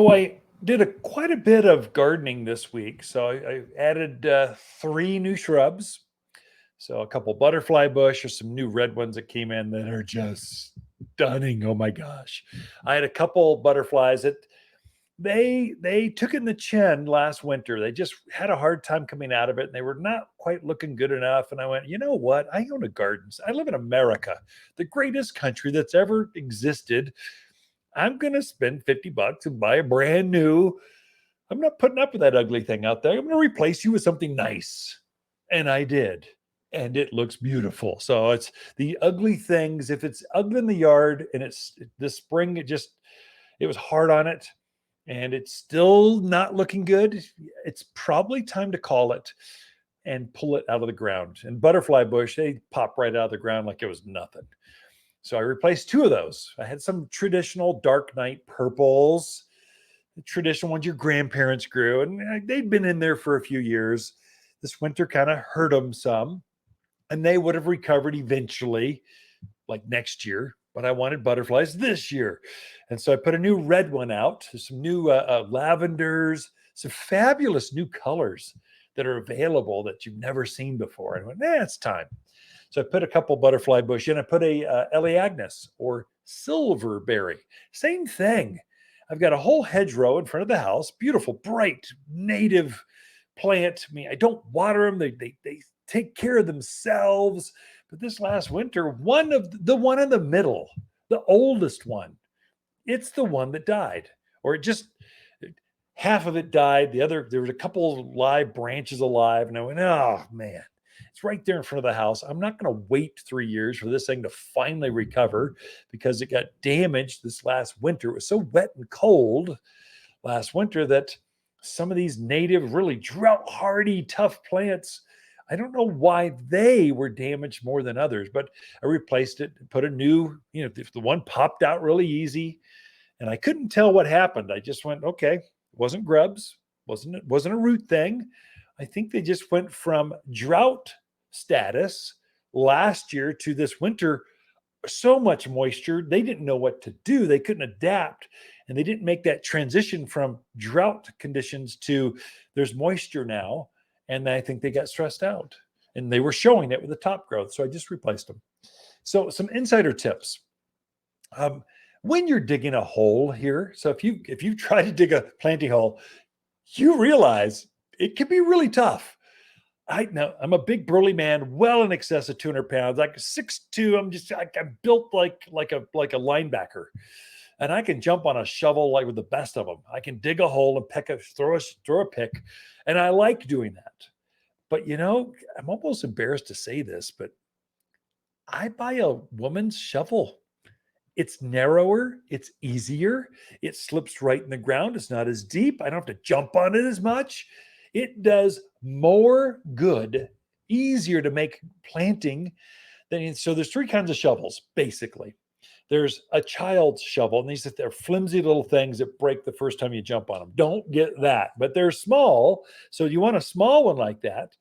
So I did quite a bit of gardening this week. So I added three new shrubs. So a couple butterfly bush or some new red ones that came in that are just stunning. Oh my gosh. I had a couple butterflies that they took in the chin last winter. They just had a hard time coming out of it and they were not quite looking good enough. And I went, you know what? I own a garden. I live in America, the greatest country that's ever existed. I'm going to spend 50 bucks and buy a brand new. I'm not putting up with that ugly thing out there. I'm going to replace you with something nice. And I did. And it looks beautiful. So it's the ugly things. If it's ugly in the yard and it's this spring, it was hard on it and it's still not looking good. It's probably time to call it and pull it out of the ground. And butterfly bush, they pop right out of the ground like it was nothing. So I replaced two of those. I had some traditional dark night purples, the traditional ones your grandparents grew, and they'd been in there for a few years. This winter kind of hurt them some, and they would have recovered eventually, like next year. But I wanted butterflies this year. And so I put a new red one out. There's some new lavenders, some fabulous new colors that are available that you've never seen before. And I went, it's time. So I put a couple butterfly bush in. I put a Elaeagnus or silverberry. Same thing. I've got a whole hedgerow in front of the house. Beautiful, bright, native plant. I mean, I don't water them. They take care of themselves. But this last winter, one in the middle, the oldest one, it's the one that died. Or it just half of it died. There was a couple of live branches alive. And I went, oh man. It's right there in front of the house. I'm not going to wait 3 years for this thing to finally recover because it got damaged this last winter. It was so wet and cold last winter that some of these native, really drought hardy, tough plants, I don't know why they were damaged more than others, but I replaced it, put a new, if the one popped out really easy and I couldn't tell what happened. I just went, okay, it wasn't grubs, wasn't a root thing. I think they just went from drought status last year to this winter, so much moisture, they didn't know what to do. They couldn't adapt. And they didn't make that transition from drought conditions to there's moisture now. And I think they got stressed out. And they were showing it with the top growth. So I just replaced them. So some insider tips. When you're digging a hole here, so if you try to dig a planting hole, you realize it can be really tough. I'm a big burly man, well in excess of 200 pounds, like 6'2". I'm built like a linebacker, and I can jump on a shovel like with the best of them. I can dig a hole and throw a pick, and I like doing that. But I'm almost embarrassed to say this, but I buy a woman's shovel. It's narrower, it's easier, it slips right in the ground, it's not as deep, I don't have to jump on it as much. It does more good, easier to make planting so there's three kinds of shovels, basically. There's a child's shovel, and they're flimsy little things that break the first time you jump on them. Don't get that, but they're small, so you want a small one like that.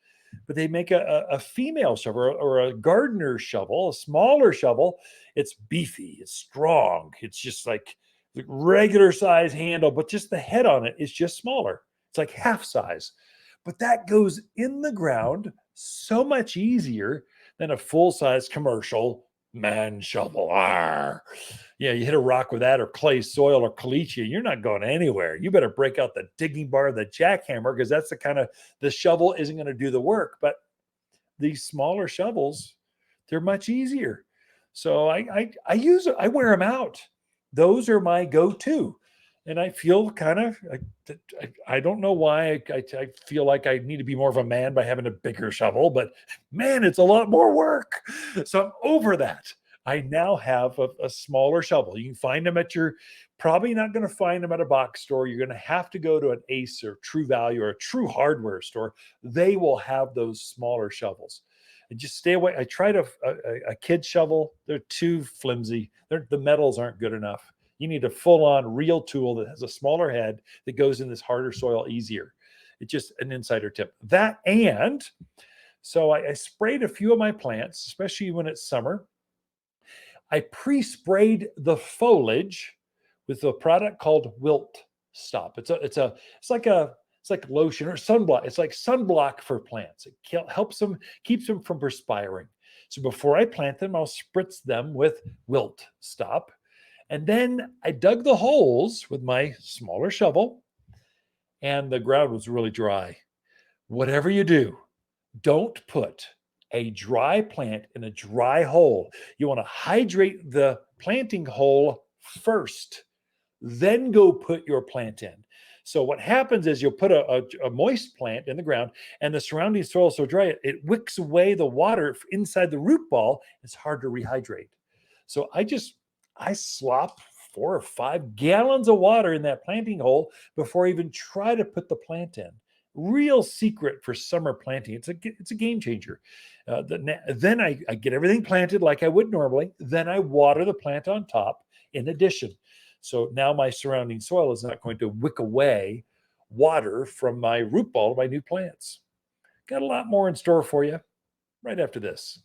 But they make a female shovel or a gardener shovel, a smaller shovel. It's beefy, it's strong, it's just like the regular size handle, but just the head on it is just smaller. It's like half size. But that goes in the ground so much easier than a full-size commercial man shovel. Arr. Yeah, you hit a rock with that or clay soil or caliche, you're not going anywhere. You better break out the digging bar, the jackhammer, because that's the shovel isn't going to do the work. But these smaller shovels, they're much easier. So I wear them out. Those are my go-to. And I feel I don't know why I feel like I need to be more of a man by having a bigger shovel, but man, it's a lot more work. So I'm over that. I now have a smaller shovel. You can find them probably not going to find them at a box store. You're going to have to go to an Ace or True Value or a True Hardware store. They will have those smaller shovels. And just stay away. I tried a kid shovel. They're too flimsy. The metals aren't good enough. You need a full-on real tool that has a smaller head that goes in this harder soil easier. It's just an insider tip. So I sprayed a few of my plants, especially when it's summer. I pre-sprayed the foliage with a product called Wilt. Stop. It's like lotion or sunblock. It's like sunblock for plants. It helps them, keeps them from perspiring. So before I plant them, I'll spritz them with Wilt Stop. And then I dug the holes with my smaller shovel, and the ground was really dry. Whatever you do, don't put a dry plant in a dry hole. You want to hydrate the planting hole first, then go put your plant in. So what happens is you'll put a moist plant in the ground, and the surrounding soil is so dry, it wicks away the water inside the root ball. It's hard to rehydrate. So I slop 4 or 5 gallons of water in that planting hole before I even try to put the plant in. Real secret for summer planting. It's a game changer. Then I get everything planted like I would normally. Then I water the plant on top in addition. So now my surrounding soil is not going to wick away water from my root ball of my new plants. Got a lot more in store for you right after this.